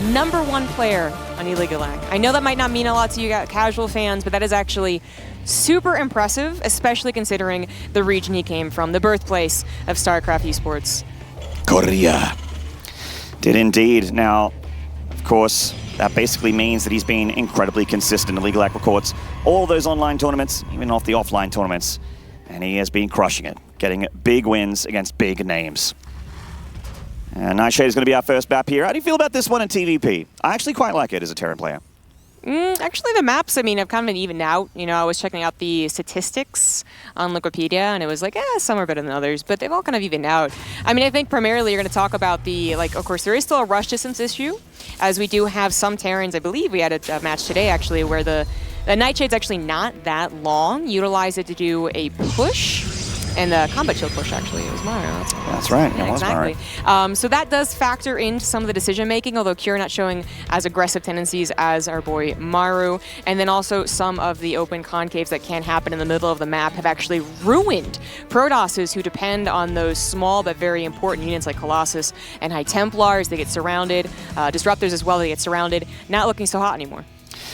#1 player on E-League-Elec. I know that might not mean a lot to you casual fans, but that is actually super impressive, especially considering the region he came from, the birthplace of StarCraft esports. Korea. Did indeed. Now, of course, that basically means that he's been incredibly consistent in League-Elec records. All those online tournaments, even off the offline tournaments. And he has been crushing it, getting big wins against big names. Nightshade is going to be our first map here. How do you feel about this one in TVP? I actually quite like it as a Terran player. Actually, the maps, I mean, have kind of been evened out. You know, I was checking out the statistics on Wikipedia, and it was like, some are better than others, but they've all kind of evened out. I mean, I think primarily you're going to talk about the, like, of course, there is still a rush distance issue, as we do have some Terrans. I believe we had a match today, actually, where the Nightshade's actually not that long. Utilize it to do a push. And the combat shield push, actually, it was Mario. That's right, yeah, it was exactly. Mario. So that does factor into some of the decision-making, although Cure not showing as aggressive tendencies as our boy Maru. And then also some of the open concaves that can happen in the middle of the map have actually ruined Protosses who depend on those small but very important units like Colossus and High Templars. They get surrounded. Disruptors as well, they get surrounded. Not looking so hot anymore.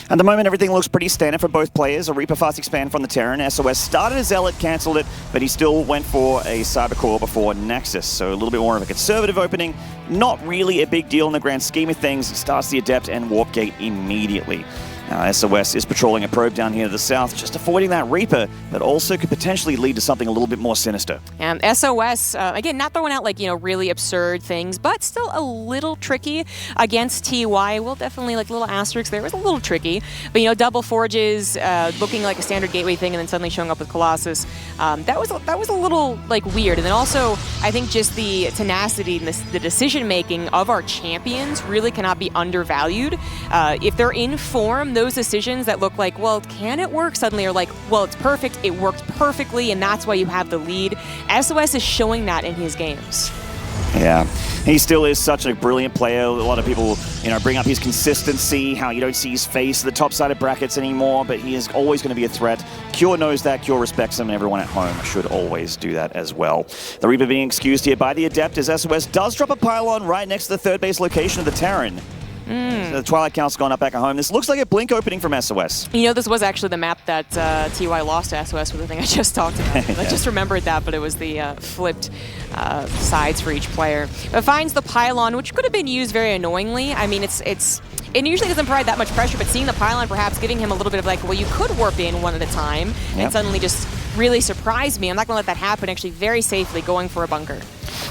At the moment, everything looks pretty standard for both players. A Reaper fast expand from the Terran. SOS started as Zealot, cancelled it, but he still went for a Cybercore before Nexus. So a little bit more of a conservative opening. Not really a big deal in the grand scheme of things. He starts the Adept and Warp Gate immediately. Now, SOS is patrolling a probe down here to the south, just avoiding that Reaper, but also could potentially lead to something a little bit more sinister. SOS, again, not throwing out, like, you know, really absurd things, but still a little tricky against TY. Will definitely, like, little asterisks there. It was a little tricky. But, you know, double forges, looking like a standard gateway thing, and then suddenly showing up with Colossus. That was a little, like, weird. And then also, I think just the tenacity and the decision-making of our champions really cannot be undervalued. If they're in form, those decisions that look like, well, can it work, suddenly are like, well, it's perfect, it worked perfectly, and that's why you have the lead. SOS is showing that in his games. Yeah, he still is such a brilliant player. A lot of people, you know, bring up his consistency, how you don't see his face at the top side of brackets anymore, but he is always going to be a threat. Cure knows that, Cure respects him, and everyone at home should always do that as well. The Reaper being excused here by the Adept as SOS does drop a pylon right next to the third base location of the Terran. So the Twilight Count's gone up back at home. This looks like a blink opening from SOS. You know, this was actually the map that TY lost to SOS with the thing I just talked about. Yeah. I just remembered that, but it was the flipped sides for each player. But finds the pylon, which could have been used very annoyingly. I mean, it usually doesn't provide that much pressure, but seeing the pylon perhaps giving him a little bit of like, well, you could warp in one at a time, and suddenly just really surprised me. I'm not going to let that happen, actually very safely going for a bunker.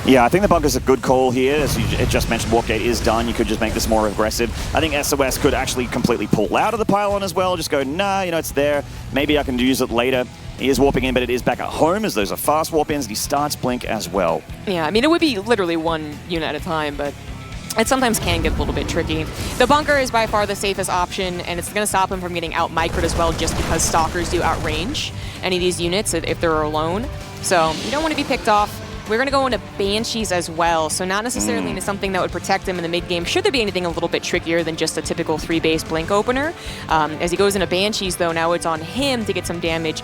Yeah, I think the bunker's a good call here. As you just mentioned, Warp Gate is done. You could just make this more aggressive. I think SOS could actually completely pull out of the pylon as well. Just go, nah, you know, it's there. Maybe I can use it later. He is warping in, but it is back at home as those are fast warp-ins, and he starts Blink as well. Yeah, I mean, it would be literally one unit at a time, but it sometimes can get a little bit tricky. The bunker is by far the safest option, and it's going to stop him from getting out-microed as well, just because Stalkers do outrange any of these units if they're alone. So you don't want to be picked off. We're going to go into Banshees as well, so not necessarily into something that would protect him in the mid-game. Should there be anything a little bit trickier than just a typical 3-base Blink opener? As he goes into Banshees, though, now it's on him to get some damage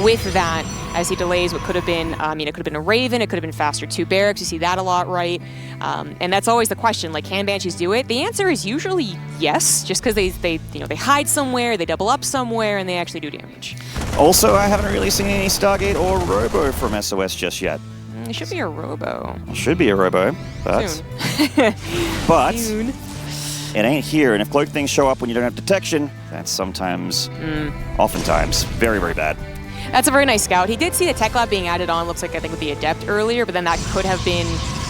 with that, as he delays what could have been, it could have been a Raven, it could have been faster 2 barracks. You see that a lot, right? And that's always the question, like, can Banshees do it? The answer is usually yes, just because they hide somewhere, they double up somewhere, and they actually do damage. Also, I haven't really seen any Stargate or Robo from SOS just yet. It should be a Robo. It should be a Robo, but Soon. but Soon. It ain't here. And if cloaked things show up when you don't have detection, that's sometimes, oftentimes, very, very bad. That's a very nice scout. He did see the Tech Lab being added on, looks like, I think, with the Adept earlier, but then that could have been,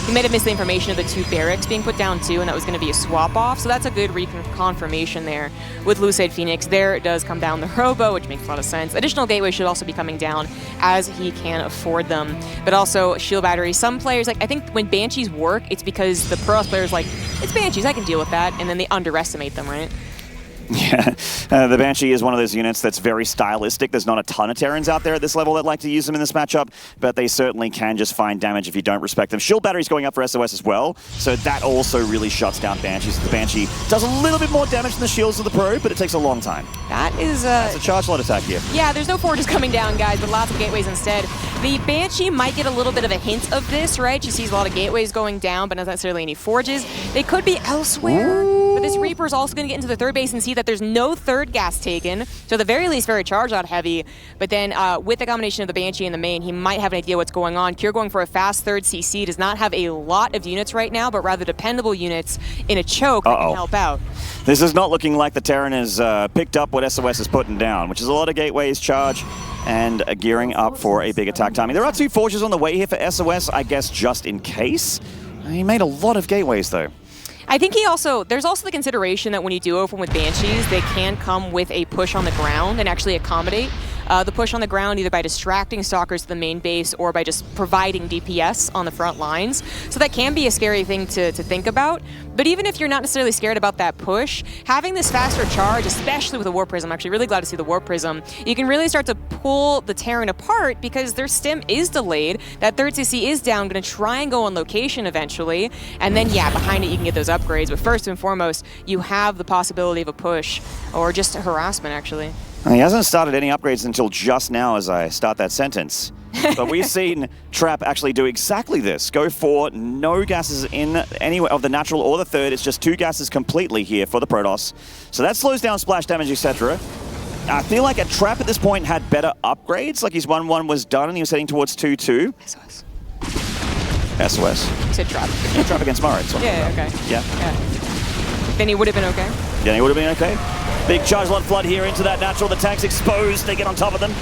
he might have missed the information of the 2 barracks being put down too, and that was going to be a swap-off, so that's a good confirmation there with Lucid Phoenix. There it does come down the Robo, which makes a lot of sense. Additional gateways should also be coming down as he can afford them, but also shield batteries. Some players, like, I think when Banshees work, it's because the Protoss players like, it's Banshees, I can deal with that, and then they underestimate them, right? Yeah, the Banshee is one of those units that's very stylistic. There's not a ton of Terrans out there at this level that like to use them in this matchup, but they certainly can just find damage if you don't respect them. Shield battery's going up for SOS as well, so that also really shuts down Banshees. The Banshee does a little bit more damage than the shields of the Probe, but it takes a long time. That is That's a charge lot attack here. Yeah, there's no forges coming down, guys, but lots of gateways instead. The Banshee might get a little bit of a hint of this, right? She sees a lot of gateways going down, but not necessarily any forges. They could be elsewhere, but this Viper's also going to get into the third base and see that there's no third gas taken, so at the very least very charge out heavy, but then with the combination of the Banshee and the main, he might have an idea what's going on. Cure going for a fast third CC, does not have a lot of units right now, but rather dependable units in a choke that can help out. This is not looking like the Terran has picked up what SOS is putting down, which is a lot of gateways, charge, and gearing up for a big attack timing. There are 2 forges on the way here for SOS, I guess just in case. He made a lot of gateways though. I think there's also the consideration that when you do open with Banshees, they can come with a push on the ground and actually accommodate the push on the ground, either by distracting stalkers to the main base or by just providing DPS on the front lines. So that can be a scary thing to think about. But even if you're not necessarily scared about that push, having this faster charge, especially with a Warp Prism, I'm actually really glad to see the Warp Prism, you can really start to pull the Terran apart because their stim is delayed, that third CC is down, going to try and go on location eventually, and then yeah, behind it you can get those upgrades. But first and foremost, you have the possibility of a push, or just a harassment actually. He hasn't started any upgrades until just now as I start that sentence. But we've seen Trap actually do exactly this. Go for no gases in any of the natural or the third. It's just 2 gases completely here for the Protoss. So that slows down splash damage, etc. I feel like a Trap at this point had better upgrades. Like his 1-1 was done and he was heading towards 2-2. SOS. SOS. You said Trap. Trap against Murray. Yeah, okay. Yeah. Then he would have been okay. Yeah, he would have been okay. Big charge lot flood here into that natural. The tank's exposed. They get on top of them.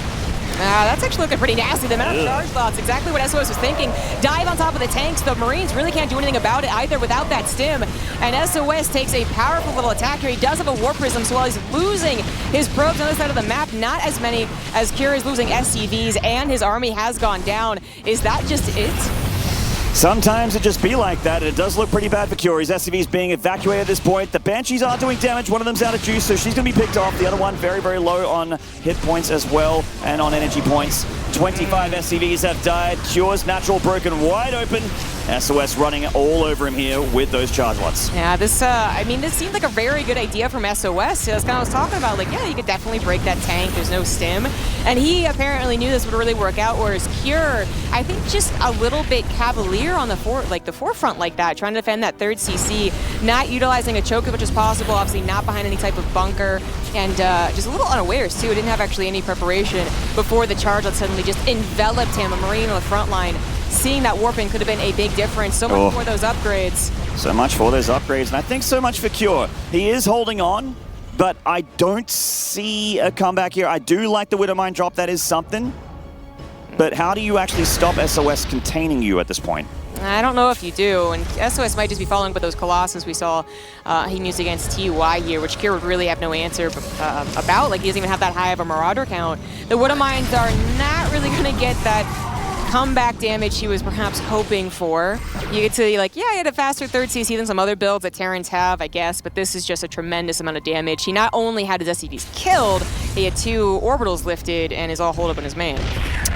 That's actually looking pretty nasty. The amount of charge lots, exactly what SOS was thinking. Dive on top of the tanks. The Marines really can't do anything about it either without that stim. And SOS takes a powerful little attack here. He does have a War Prism, so while he's losing his probes on the other side of the map, not as many as Kira is losing SCVs, and his army has gone down. Is that just it? Sometimes it just be like that, and it does look pretty bad for Cure. His SCV's being evacuated at this point. The Banshees are doing damage. One of them's out of juice, so she's going to be picked off. The other one very, very low on hit points as well, and on energy points. 25 SCVs have died. Cure's natural broken wide open. SOS running all over him here with those charge lots. Yeah, this seemed like a very good idea from SOS. That's kind of what I was talking about. Like, yeah, you could definitely break that tank. There's no stim. And he apparently knew this would really work out, whereas Cure, I think just a little bit cavalier on the forefront like that, trying to defend that third CC, not utilizing a choke as much as possible, obviously not behind any type of bunker, and just a little unawares too. Didn't have actually any preparation before the charge that suddenly just enveloped him. A Marine on the front line. Seeing that warping could have been a big difference. So much for those upgrades. So much for those upgrades, and I think so much for Cure. He is holding on, but I don't see a comeback here. I do like the Widowmine drop. That is something. But how do you actually stop SOS containing you at this point? I don't know if you do, and SOS might just be following up with those Colossus we saw he used against TUI here, which Kira would really have no answer about. Like, he doesn't even have that high of a Marauder count. The Widowmines are not really going to get that comeback damage he was perhaps hoping for. You get to, like, yeah, he had a faster third CC than some other builds that Terrans have, I guess, but this is just a tremendous amount of damage. He not only had his SCVs killed, he had 2 orbitals lifted and is all holed up in his main.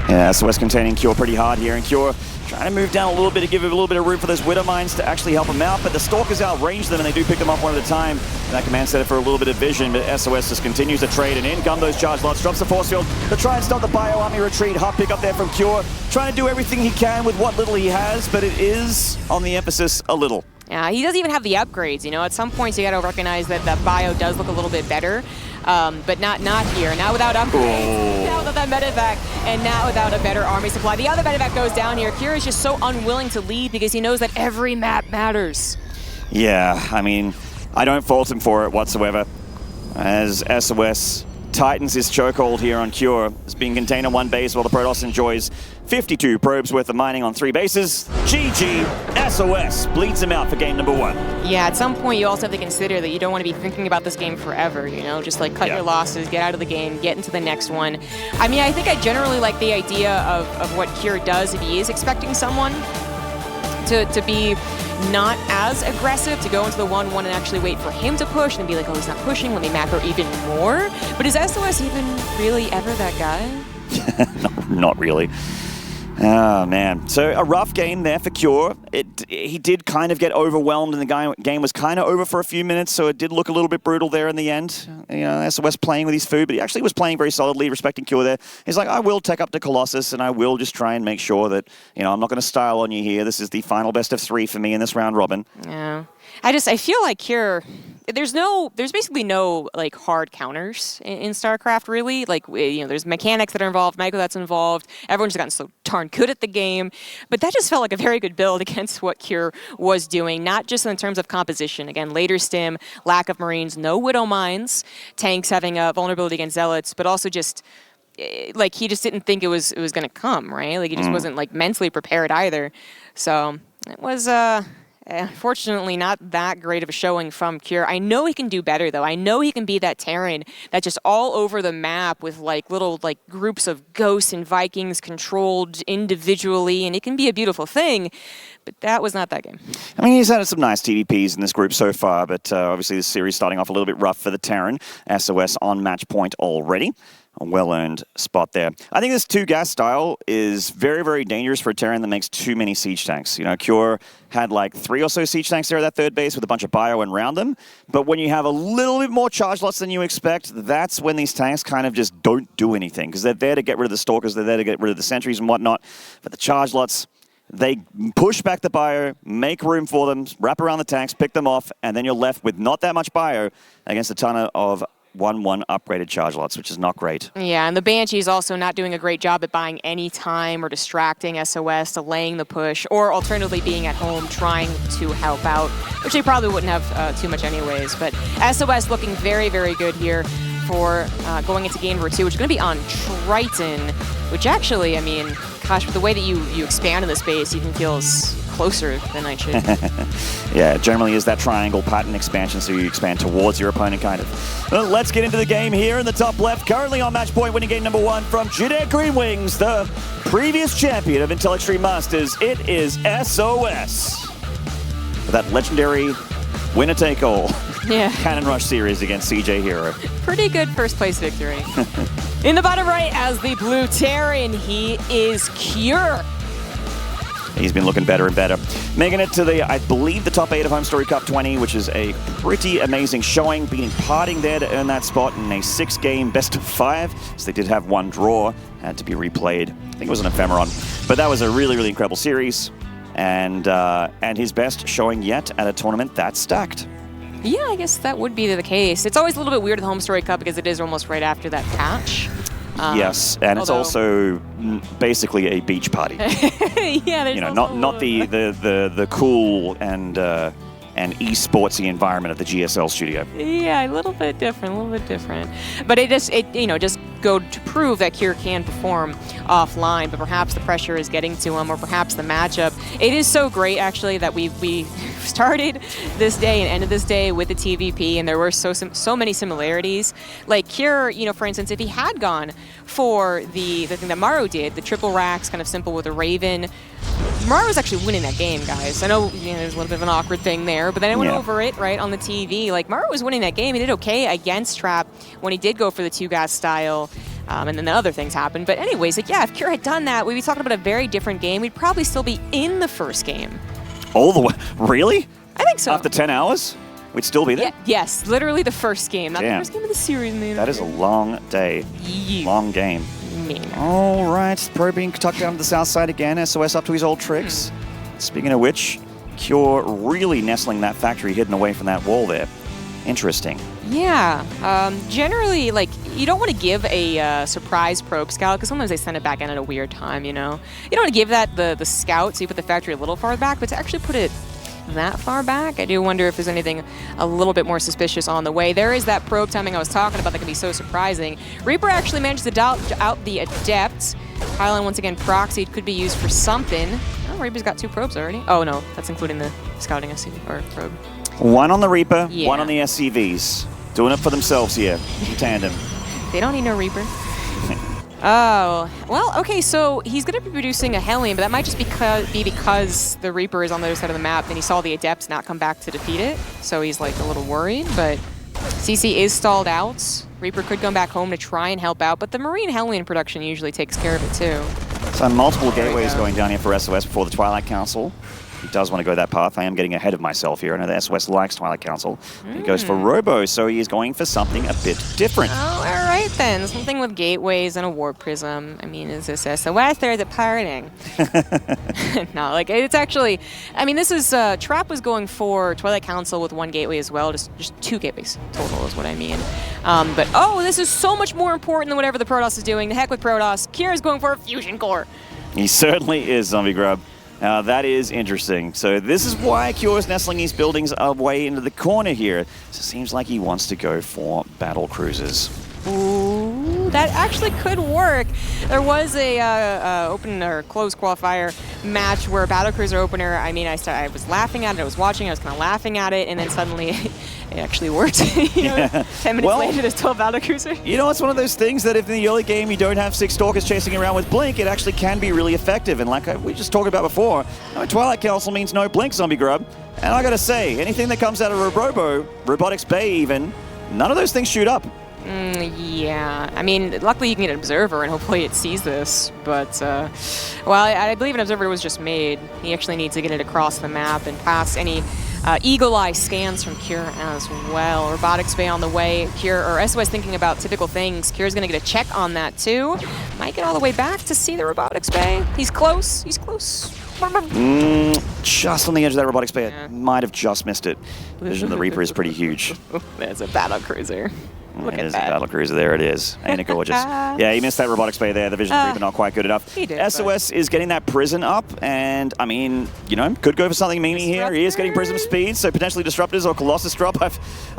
Yeah, SOS containing Cure pretty hard here, and Cure trying to move down a little bit to give him a little bit of room for those Widowmines to actually help him out, but the Stalkers outrange them and they do pick them up one at a time. And that command center for a little bit of vision, but SOS just continues to trade, and in come those charge lots, drops the force field to try and stop the Bio Army retreat. Hot pick up there from Cure, trying to do everything he can with what little he has, but it is on the emphasis a little. Yeah, he doesn't even have the upgrades, you know. At some points you gotta recognize that the bio does look a little bit better, but not here. Not without upgrades, not without that medevac, and not without a better army supply. The other medevac goes down here. Kira is just so unwilling to lead because he knows that every map matters. Yeah, I mean, I don't fault him for it whatsoever, as SOS tightens his chokehold here on Cure. It's being contained on one base while the Protoss enjoys 52 probes worth of mining on 3 bases. GG, SOS bleeds him out for game number 1. Yeah, at some point you also have to consider that you don't want to be thinking about this game forever, you know? Just like cut your losses, get out of the game, get into the next one. I mean, I think I generally like the idea of what Cure does if he is expecting someone to be not as aggressive, to go into the 1-1 and actually wait for him to push and be like, oh, he's not pushing, let me macro even more. But is SOS even really ever that guy? Not really. Oh, man. So a rough game there for Cure. He did kind of get overwhelmed, and the game was kind of over for a few minutes, so it did look a little bit brutal there in the end. You know, SOS playing with his food, but he actually was playing very solidly, respecting Cure there. He's like, I will take up the Colossus, and I will just try and make sure that, you know, I'm not going to style on you here. This is the final best of 3 for me in this round robin. Yeah. I feel like here, there's basically no like hard counters in StarCraft really. Like, there's mechanics that are involved, micro that's involved. Everyone's gotten so darn good at the game, but that just felt like a very good build against what Cure was doing, not just in terms of composition. Again, later stim, lack of Marines, no Widow Mines, tanks having a vulnerability against Zealots, but also just like he just didn't think it was going to come, right? Like he just wasn't like mentally prepared either. So it was unfortunately not that great of a showing from Cure. I know he can do better though. I know he can be that Terran that's just all over the map with like little like groups of ghosts and Vikings controlled individually, and it can be a beautiful thing. But that was not that game. I mean, he's had some nice TVPs in this group so far, but obviously this series starting off a little bit rough for the Terran. SOS on match point already. A well-earned spot there. I think this two-gas style is very, very dangerous for a Terran that makes too many siege tanks. Cure had like 3 or so siege tanks there at that third base with a bunch of bio around them. But when you have a little bit more charge lots than you expect, that's when these tanks kind of just don't do anything, because they're there to get rid of the stalkers, they're there to get rid of the sentries and whatnot. But the charge lots, they push back the bio, make room for them, wrap around the tanks, pick them off, and then you're left with not that much bio against a ton of 1/1 upgraded charge lots, which is not great. Yeah, and the Banshee's also not doing a great job at buying any time or distracting SOS, delaying the push, or alternatively being at home trying to help out, which they probably wouldn't have too much anyways. But SOS looking very, very good here for going into game number 2, which is going to be on Triton, which actually, I mean, gosh, with the way that you expand in this base, even feels closer than I should. Yeah, it generally is that triangle pattern expansion, so you expand towards your opponent, kind of. Well, let's get into the game here in the top left. Currently on match point, winning game number 1 from Judea Green Wings, the previous champion of Intel Extreme Masters. It is SOS. For that legendary winner-take-all Cannon Rush series against CJ Hero. Pretty good first place victory. In the bottom right, as the blue Terran, he is Cure. He's been looking better and better. Making it to I believe, the top 8 of Home Story Cup 20, which is a pretty amazing showing. Beating Parting there to earn that spot in a 6-game best of 5. So they did have one draw, had to be replayed. I think it was an ephemeron. But that was a really, really incredible series. And his best showing yet at a tournament that stacked. Yeah, I guess that would be the case. It's always a little bit weird, the Home Story Cup, because it is almost right after that patch. Yes, and it's also basically a beach party. Yeah, there's not the cool and esportsy environment of the GSL studio. Yeah, a little bit different. But it just go to prove that Cure can perform offline, but perhaps the pressure is getting to him, or perhaps the matchup. It is so great, actually, that we started this day and ended this day with the TVP, and there were so many similarities. Like Cure, for instance, if he had gone for the thing that Maru did, the triple racks, kind of simple with a Raven, Maru was actually winning that game, guys. I know there's a little bit of an awkward thing there, but then I went over it, right, on the TV. Like, Maru was winning that game. He did okay against Trap when he did go for the two-gas style, and then the other things happened. But anyways, like, yeah, if Cure had done that, we'd be talking about a very different game. We'd probably still be in the first game. All the way? Really? I think so. After 10 hours? We'd still be there? Yeah, yes, literally the first game. Not the first game of the series, man. That is a long day. Long game. All right, Pro being tucked down to the south side again. SOS up to his old tricks. Speaking of which, Cure really nestling that factory hidden away from that wall there. Interesting. Yeah. Generally, like, you don't want to give a surprise probe scout, because sometimes they send it back in at a weird time, You don't want to give that the scout, so you put the factory a little far back, but to actually put it that far back, I do wonder if there's anything a little bit more suspicious on the way. There is that probe timing I was talking about that can be so surprising. Reaper actually managed to dodge out the Adept. Pylon once again proxied, could be used for something. Oh, Reaper's got 2 probes already. Oh no, that's including the scouting SC or probe. 1 on the Reaper, 1 on the SCVs. Doing it for themselves here, in tandem. They don't need no Reaper. Oh, well, okay, so he's going to be producing a Hellion, but that might just be because the Reaper is on the other side of the map, and he saw the Adepts not come back to defeat it, so he's, like, a little worried, but CC is stalled out. Reaper could come back home to try and help out, but the Marine Hellion production usually takes care of it, too. So multiple gateways going down here for SOS before the Twilight Council. He does want to go that path. I am getting ahead of myself here. I know the SOS likes Twilight Council. He goes for Robo, so he is going for something a bit different. Oh, all right. something with gateways and a warp prism. I mean, is this SOS? They're departing. No, like it's actually. I mean, this is Trap was going for Twilight Council with 1 gateway as well, just 2 gateways total is what I mean. But oh, this is so much more important than whatever the Protoss is doing. The heck with Protoss. Kira's going for a fusion core. He certainly is, Zombie Grub. That is interesting. So this is why Kure is nestling these buildings away into the corner here. So it seems like he wants to go for battle cruisers. Ooh, that actually could work. There was a open or closed qualifier match where a battlecruiser opener, I mean, I was laughing at it, I was watching, I was kind of laughing at it, and then suddenly it actually worked. You know, 10 minutes later, there's 12 battlecruiser. You know, it's one of those things that if in the early game you don't have 6 Stalkers chasing around with Blink, it actually can be really effective. And like we just talked about before, Twilight Council means no Blink, Zombie Grub. And I gotta say, anything that comes out of Robotics Bay even, none of those things shoot up. Yeah, I mean, luckily you can get an observer and hopefully it sees this, but, well, I believe an observer was just made. He actually needs to get it across the map and pass any eagle eye scans from Kure as well. Robotics Bay on the way. Kure, or SOS thinking about typical things. Kure's gonna get a check on that too. Might get all the way back to see the Robotics Bay. He's close, he's close. Just on the edge of that Robotics Bay, it might have just missed it. Vision of the Reaper is pretty huge. There's a battlecruiser. Look at There's that. a battlecruiser, there it is. Ain't it gorgeous? Yeah, he missed that Robotics Bay there. The Vision of the Reaper not quite good enough. He did, SOS is getting that Prison up, and I mean, you know, could go for something memey here. He is getting Prism speed, so potentially Disruptors or Colossus Drop.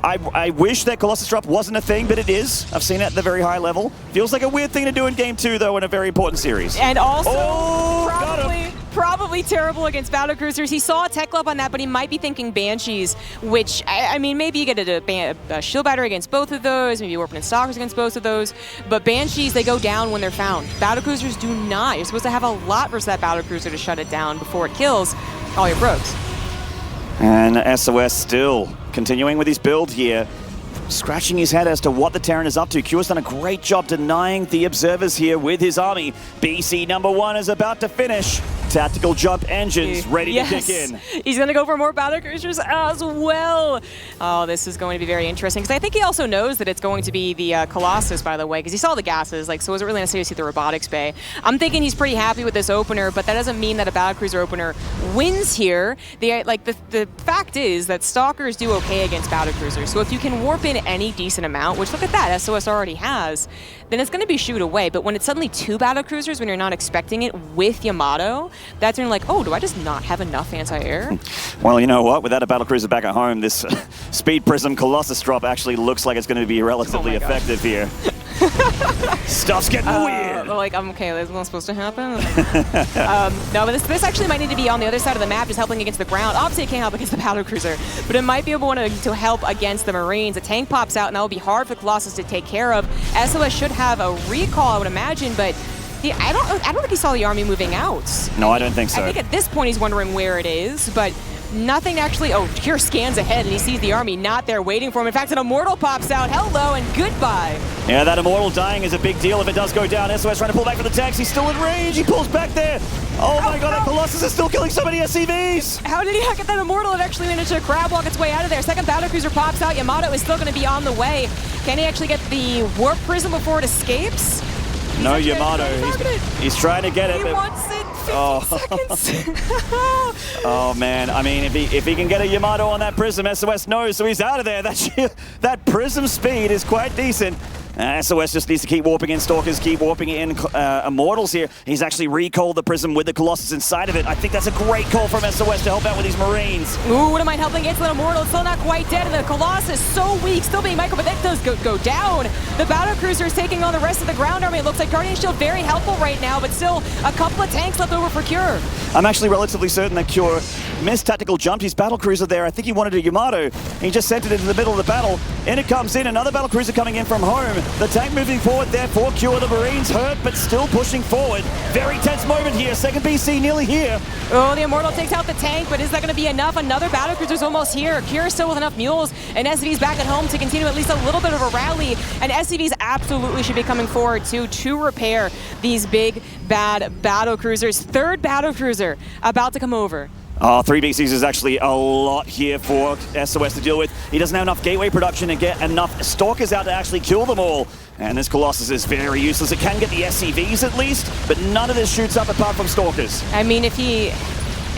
I wish that Colossus Drop wasn't a thing, but it is. I've seen it at the very high level. Feels like a weird thing to do in Game 2, though, in a very important series. And also, probably terrible against battlecruisers. He saw a tech club on that, but he might be thinking Banshees, which, I mean, maybe you get a shield battery against both of those, maybe Warping and Stalkers against both of those, but Banshees, they go down when they're found. Battlecruisers do not. You're supposed to have a lot versus that battlecruiser to shut it down before it kills all your probes. And SOS still continuing with his build here, scratching his head as to what the Terran is up to. Kure's done a great job denying the observers here with his army. BC #1 is about to finish. Tactical jump engines ready to kick in. He's going to go for more battlecruisers as well. Oh, this is going to be very interesting because I think he also knows that it's going to be the Colossus, by the way, because he saw the gases. Like, so it wasn't really necessary to see the Robotics Bay. I'm thinking he's pretty happy with this opener, but that doesn't mean that a battlecruiser opener wins here. The fact is that Stalkers do okay against battlecruisers. So if you can warp in any decent amount, which look at that, SOS already has, then it's going to be shoot away. But when it's suddenly 2 battlecruisers when you're not expecting it with Yamato, that's when you're like, oh, do I just not have enough anti-air? Well, you know what? Without a battlecruiser back at home, this Speed Prism Colossus drop actually looks like it's going to be relatively effective here. Stuff's getting weird. Like, I'm okay, that's not supposed to happen. No, but this actually might need to be on the other side of the map, just helping against the ground. Obviously, it can't help against the battlecruiser, but it might be able to help against the Marines. A tank pops out, and that will be hard for Colossus to take care of. SOS should have a recall, I would imagine, but I don't think he saw the army moving out. No, I don't think so. I think at this point he's wondering where it is, but nothing actually. Oh, Kure scans ahead and he sees the army not there waiting for him. In fact, an Immortal pops out. Hello and goodbye. Yeah, that Immortal dying is a big deal if it does go down. SOS trying to pull back for the tanks. He's still in range. He pulls back there. Oh my god, that Colossus is still killing so many SCVs. How did he get that Immortal and actually manage to crab walk its way out of there? Second battlecruiser pops out. Yamato is still going to be on the way. Can he actually get the Warp Prism before it escapes? No, Yamato. He's trying to get it. He wants it 50 seconds. Oh man, I mean, if he can get a Yamato on that Prism, SOS knows, so he's out of there. That Prism speed is quite decent. SOS just needs to keep warping in Stalkers, keep warping in Immortals here. He's actually recalled the Prism with the Colossus inside of it. I think that's a great call from SOS to help out with these Marines. Ooh, what am I helping against the Immortal? It's still not quite dead, and the Colossus so weak, still being micro, but that does go down. The battlecruiser is taking on the rest of the ground army. It looks like Guardian Shield very helpful right now, but still a couple of tanks left over for Kure. I'm actually relatively certain that Kure missed tactical jump. His battlecruiser there, I think he wanted a Yamato. He just sent it into the middle of the battle. In it comes in, another battlecruiser coming in from home. The tank moving forward there for Kure. The Marines hurt, but still pushing forward. Very tense moment here. Second BC nearly here. Oh, the Immortal takes out the tank, but is that going to be enough? Another battlecruiser's almost here. Kure still with enough mules, and SCV's back at home to continue at least a little bit of a rally. And SCVs absolutely should be coming forward too to repair these big, bad battlecruisers. Third battlecruiser about to come over. Oh, 3 BCs is actually a lot here for SOS to deal with. He doesn't have enough gateway production to get enough Stalkers out to actually kill them all. And this Colossus is very useless. It can get the SCVs at least, but none of this shoots up apart from Stalkers. I mean, if he...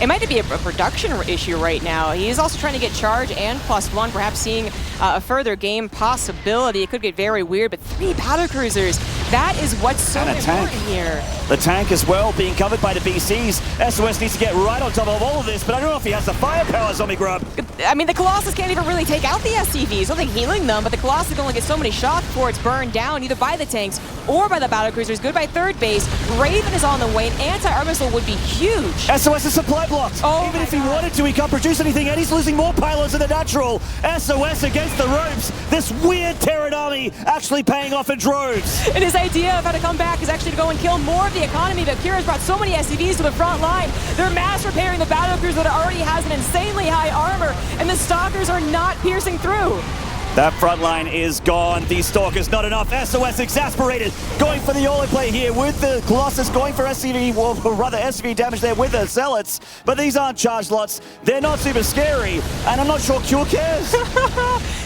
It might be a production issue right now. He is also trying to get charge and +1, perhaps seeing a further game possibility. It could get very weird, but 3 battle cruisers, that is what's so important here. The tank as well being covered by the BCs. SOS needs to get right on top of all of this, but I don't know if he has the firepower, Zombie Grub. I mean, the Colossus can't even really take out the SCVs. Something healing them, but the Colossus can only get so many shots before it's burned down, either by the tanks or by the battle cruisers. Good by third base. Raven is on the way, and anti-armor missile would be huge. SOS is supply blocked. Oh, even if he wanted to, he can't produce anything, and he's losing more pylons than the natural. SOS against the ropes. This weird Terran army actually paying off in droves. And his idea of how to come back is actually to go and kill more of the economy, but Kira's brought so many SCVs to the front line. They're mass repairing the battle cruiser that already has an insanely high armor, and the Stalkers are not piercing through. That front line is gone. These Stalkers not enough. SOS exasperated. Going for the Olo play here with the Colossus, going for SCV, or rather SCV damage there with the Zealots. But these aren't charged lots. They're not super scary, and I'm not sure Cure cares.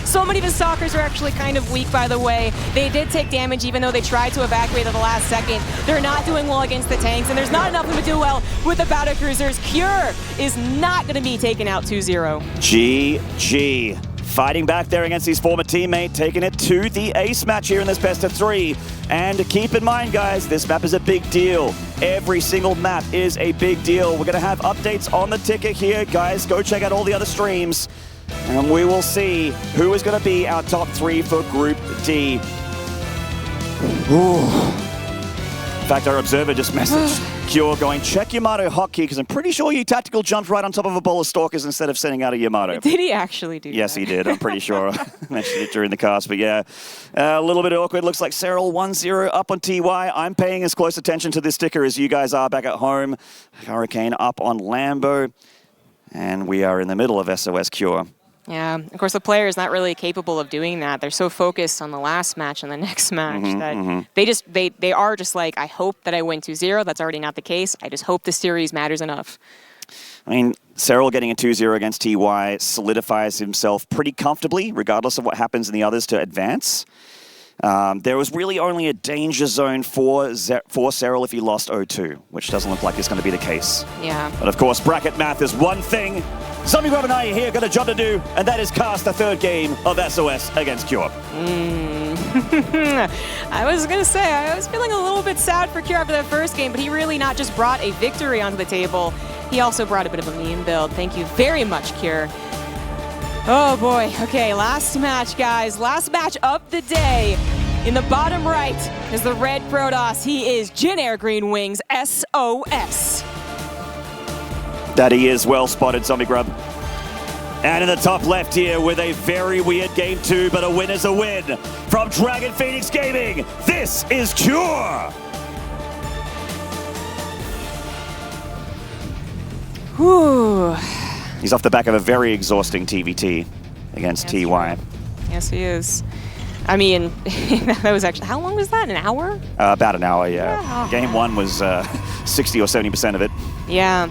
So many of his Stalkers are actually kind of weak, by the way. They did take damage even though they tried to evacuate at the last second. They're not doing well against the tanks, and there's not enough of them to do well with the battle cruisers. Cure is not going to be taken out 2-0. GG. Fighting back there against his former teammate, taking it to the ace match here in this best of 3. And keep in mind, guys, this map is a big deal. Every single map is a big deal. We're going to have updates on the ticket here. Guys, go check out all the other streams. And we will see who is going to be our top 3 for Group D. Ooh. In fact, our observer just messaged Cure going, check Yamato hotkey, because I'm pretty sure you tactical jumped right on top of a bowl of Stalkers instead of sending out a Yamato. Did he actually do that? Yes, he did. I'm pretty sure I mentioned it during the cast. But yeah, a little bit awkward. Looks like Cyril 1-0 up on TY. I'm paying as close attention to this ticker as you guys are back at home. Hurricane up on Lambo. And we are in the middle of SOS Cure. Yeah, of course the player is not really capable of doing that. They're so focused on the last match and the next match that they are just like, I hope that I win 2-0. That's already not the case. I just hope the series matters enough. I mean, Cyril getting a 2-0 against TY solidifies himself pretty comfortably, regardless of what happens in the others, to advance. There was really only a danger zone for Cyril if he lost 0-2, which doesn't look like it's going to be the case. Yeah. But of course, bracket math is one thing. Zombie Grub and I are here, got a job to do, and that is cast the 3rd game of SOS against Cure. I was going to say, I was feeling a little bit sad for Cure after that first game, but he really not just brought a victory onto the table, he also brought a bit of a meme build. Thank you very much, Cure. Oh boy, okay, last match, guys. Last match of the day. In the bottom right is the red Protoss. He is Jin Air Green Wings, SOS. That he is well spotted, Zombie Grub. And in the top left here with a very weird game 2, but a win is a win. From Dragon Phoenix Gaming, this is Cure. Whew. He's off the back of a very exhausting TVT against TY. Yes, he is. I mean, that was actually, how long was that? An hour? About an hour, yeah. Game 1 was 60 or 70% of it. Yeah.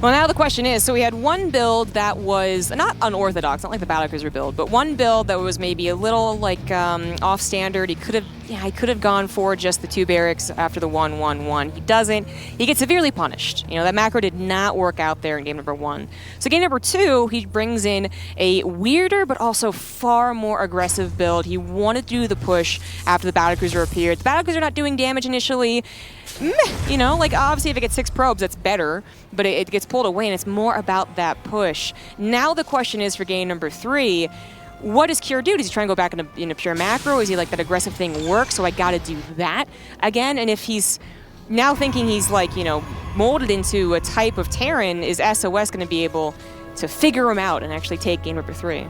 Well, now the question is, so we had one build that was not unorthodox, not like the Battlecruiser build, but one build that was maybe a little like off standard. He could have gone for just the 2 barracks after the 1-1-1. He doesn't. He gets severely punished. You know, that macro did not work out there in game number 1. So game number 2, he brings in a weirder but also far more aggressive build. He wanted to do the push after the Battlecruiser appeared. The Battlecruiser not doing damage initially. You know, like obviously if it gets 6 probes, that's better, but it gets pulled away and it's more about that push. Now the question is for game number 3, what does Cure do? Does he try and go back in a pure macro? Is he like, that aggressive thing works, so I gotta do that again? And if he's now thinking he's like, you know, molded into a type of Terran, is SOS gonna be able to figure him out and actually take game number 3?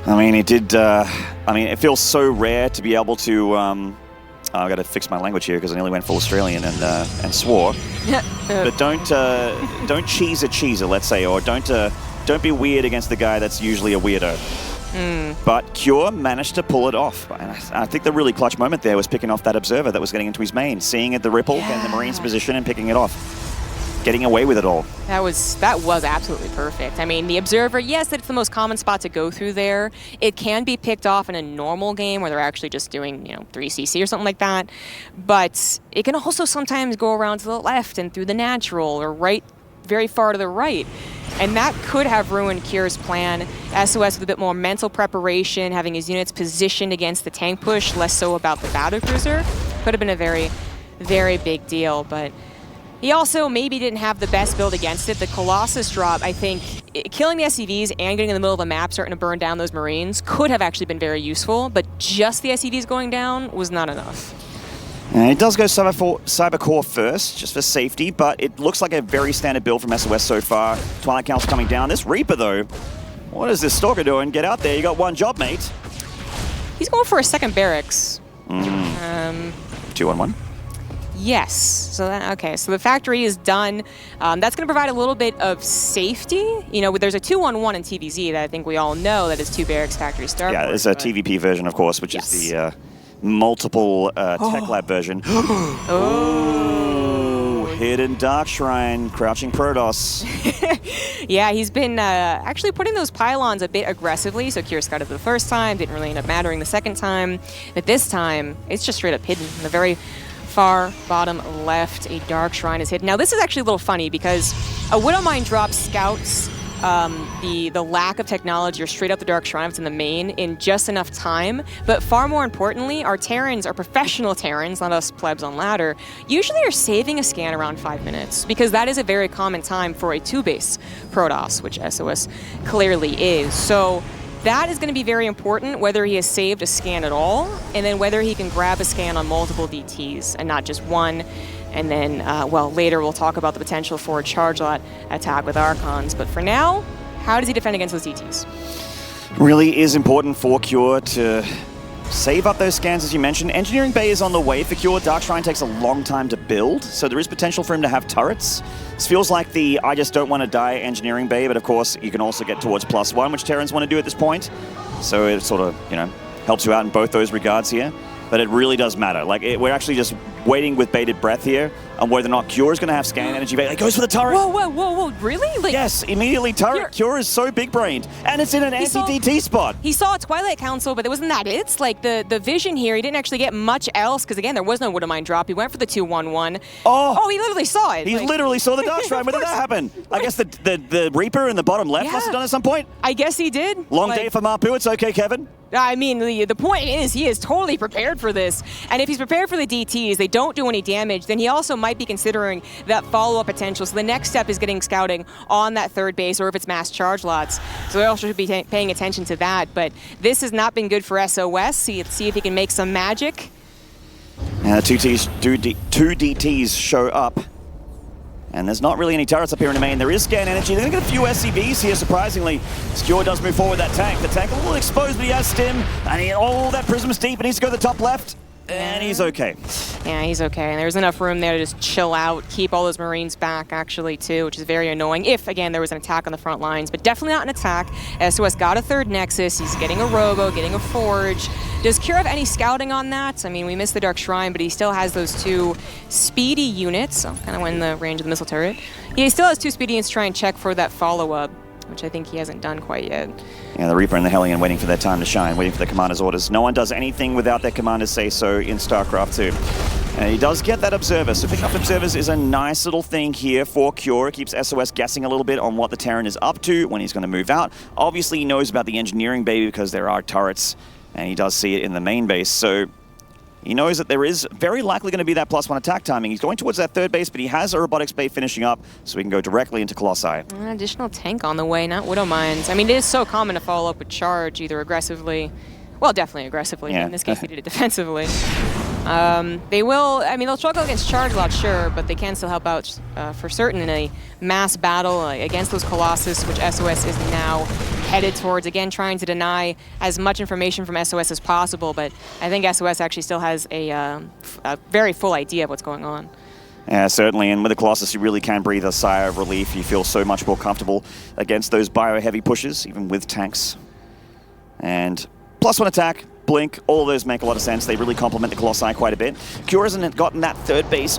I mean, it feels so rare to be able to, I've got to fix my language here because I nearly went full Australian and swore. But don't cheese a cheeser, let's say, or don't be weird against the guy that's usually a weirdo. But Cure managed to pull it off. And I think the really clutch moment there was picking off that observer that was getting into his main, seeing it, the ripple, getting the Marine's position and picking it off. getting away with it all. That was absolutely perfect. I mean, the Observer, yes, it's the most common spot to go through there. It can be picked off in a normal game where they're actually just doing, 3cc or something like that. But it can also sometimes go around to the left and through the natural or right, very far to the right. And that could have ruined Cure's plan. SOS with a bit more mental preparation, having his units positioned against the tank push, less so about the battlecruiser, could have been a very, very big deal. But he also maybe didn't have the best build against it. The Colossus drop, I think, killing the SCVs and getting in the middle of the map, starting to burn down those Marines, could have actually been very useful, but just the SCVs going down was not enough. And it does go Cyber Core first, just for safety, but it looks like a very standard build from SOS so far. Twilight Council coming down. This Reaper, though, what is this Stalker doing? Get out there, you got one job, mate. He's going for a second barracks. 2-on-1. Yes. So so the factory is done. That's going to provide a little bit of safety. There's a 2-on-1 in TVZ that I think we all know that is 2 barracks factory starport. Yeah, there's a TVP version, of course, which is the multiple Tech Lab version. Hidden Dark Shrine, crouching Protoss. Yeah, he's been actually putting those pylons a bit aggressively, so Cure scouted the first time, didn't really end up mattering the second time. But this time, it's just straight up hidden in the very far bottom left. A Dark Shrine is hidden. Now, this is actually a little funny because a Widowmine drop scouts the lack of technology or straight up the Dark Shrine if it's in the main in just enough time. But far more importantly, our Terrans, our professional Terrans, not us plebs on ladder, usually are saving a scan around 5 minutes because that is a very common time for a 2-base Protoss, which SOS clearly is. So that is going to be very important, whether he has saved a scan at all, and then whether he can grab a scan on multiple DTs and not just one. And then, later we'll talk about the potential for a charge lot attack with Archons. But for now, how does he defend against those DTs? Really is important for Cure to save up those scans, as you mentioned. Engineering Bay is on the way for Cure. Dark Shrine takes a long time to build, so there is potential for him to have turrets. This feels like the I just don't want to die Engineering Bay, but of course you can also get towards +1, which Terrans want to do at this point. So it sort of, helps you out in both those regards here. But it really does matter. We're actually just waiting with bated breath here on whether or not Cure is going to have scan energy. It goes for the turret. Whoa, really? Yes, immediately turret. Cure is so big-brained. And it's in an anti-DT spot. He saw a Twilight Council, but it wasn't that it. The vision here, he didn't actually get much else, because again, there was no Widowmine drop. He went for the 2-1-1. Oh, he literally saw it. He literally saw the Dark Shrine. When did that happen? I guess the Reaper in the bottom left must have done it at some point. I guess he did. Long day for Marpu. It's okay, Kevin. I mean, the point is he is totally prepared for this. And if he's prepared for the DTs, they don't do any damage, then he also might be considering that follow-up potential. So the next step is getting scouting on that third base, or if it's mass charge lots. So we also should be paying attention to that. But this has not been good for SOS. See if he can make some magic. And two DTs show up. And there's not really any turrets up here in the main. There is scan energy. They're going to get a few SCVs here, surprisingly. Cure does move forward that tank. The tank a little exposed, but he has stim. And that prism's deep. It needs to go to the top left. And he's okay. Yeah, he's okay. And there's enough room there to just chill out, keep all those Marines back, actually, too, which is very annoying if, again, there was an attack on the front lines. But definitely not an attack. SOS got a third Nexus. He's getting a Robo, getting a Forge. Does Cure have any scouting on that? I mean, we missed the Dark Shrine, but he still has those 2 speedy units. So kind of in the range of the missile turret. He still has 2 speedy units to try and check for that follow-up, which I think he hasn't done quite yet. Yeah, the Reaper and the Hellion waiting for their time to shine, waiting for the commander's orders. No one does anything without their commanders say so in StarCraft 2. And he does get that Observer, so picking up Observers is a nice little thing here for Cure. It keeps SOS guessing a little bit on what the Terran is up to, when he's going to move out. Obviously, he knows about the Engineering Bay because there are turrets, and he does see it in the main base. So he knows that there is very likely going to be that +1 attack timing. He's going towards that third base, but he has a Robotics Bay finishing up, so he can go directly into Colossi. An additional tank on the way, not Widowmines. I mean, it is so common to follow up with charge, either aggressively, well, definitely aggressively. Yeah. In this case, he did it defensively. They'll struggle against charge a lot, sure, but they can still help out for certain in a mass battle against those Colossus, which SOS is now headed towards, again, trying to deny as much information from SOS as possible, but I think SOS actually still has a very full idea of what's going on. Yeah, certainly, and with the Colossus, you really can breathe a sigh of relief. You feel so much more comfortable against those bio-heavy pushes, even with tanks. And +1 attack, Blink, all of those make a lot of sense. They really complement the Colossi quite a bit. Cure hasn't gotten that third base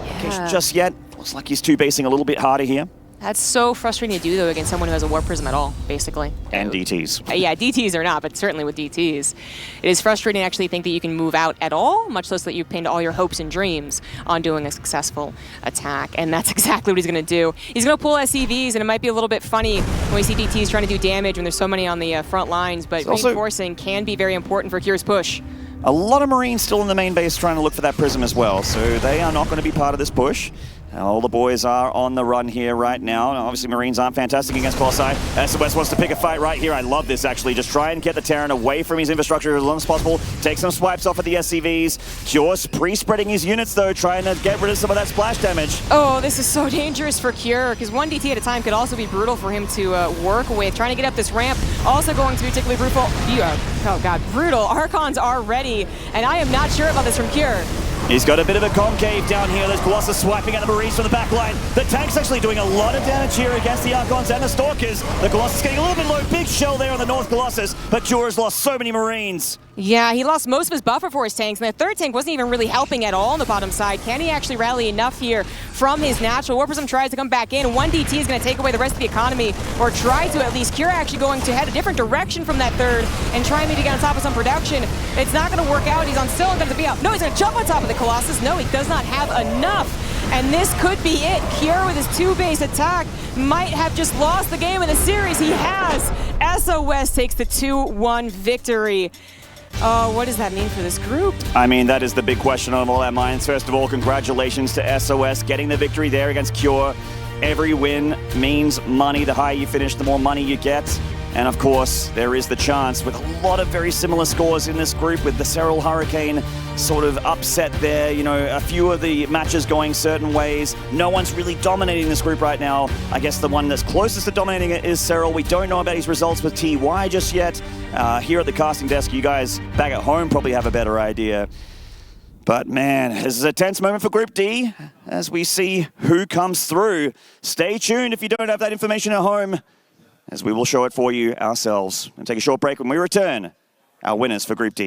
just yet. Looks like he's 2-basing a little bit harder here. That's so frustrating to do, though, against someone who has a Warp Prism at all, basically. And DTs. Yeah, DTs or not, but certainly with DTs. It is frustrating to actually think that you can move out at all, much less that you've pinned all your hopes and dreams on doing a successful attack. And that's exactly what he's going to do. He's going to pull SCVs, and it might be a little bit funny when we see DTs trying to do damage when there's so many on the front lines, but reinforcing can be very important for Kier's push. A lot of Marines still in the main base trying to look for that Prism as well, so they are not going to be part of this push. All the boys are on the run here right now. Obviously, Marines aren't fantastic against Colossi. SOS wants to pick a fight right here. I love this, actually. Just try and get the Terran away from his infrastructure as long as possible. Take some swipes off at the SCVs. Cure's pre-spreading his units, though, trying to get rid of some of that splash damage. Oh, this is so dangerous for Cure, because one DT at a time could also be brutal for him to work with. Trying to get up this ramp, also going to be particularly brutal. Oh, God, brutal. Archons are ready, and I am not sure about this from Cure. He's got a bit of a concave down here. There's Colossus swiping at the Marines from the back line. The tank's actually doing a lot of damage here against the Archons and the Stalkers. The Colossus getting a little bit low. Big shell there on the North Colossus, but Cure has lost so many Marines. Yeah, he lost most of his buffer for his tanks, and the third tank wasn't even really helping at all on the bottom side. Can he actually rally enough here from his natural? Warp Prism tries to come back in. One DT is going to take away the rest of the economy, or try to at least. Cure actually going to head a different direction from that third and try maybe to get on top of some production. It's not going to work out. He's still going to be up. No, he's going to jump on top of the Colossus. No, he does not have enough. And this could be it. Cure with his 2-base attack might have just lost the game in the series. He has. SOS takes the 2-1 victory. Oh, what does that mean for this group? I mean, that is the big question on all our minds. First of all, congratulations to SOS getting the victory there against Cure. Every win means money. The higher you finish, the more money you get. And of course, there is the chance with a lot of very similar scores in this group with the Serral Hurricane sort of upset there. You know, a few of the matches going certain ways. No one's really dominating this group right now. I guess the one that's closest to dominating it is Serral. We don't know about his results with TY just yet. Here at the casting desk, you guys back at home probably have a better idea. But man, this is a tense moment for Group D as we see who comes through. Stay tuned if you don't have that information at home, as we will show it for you ourselves. And take a short break. When we return, our winners for Group D.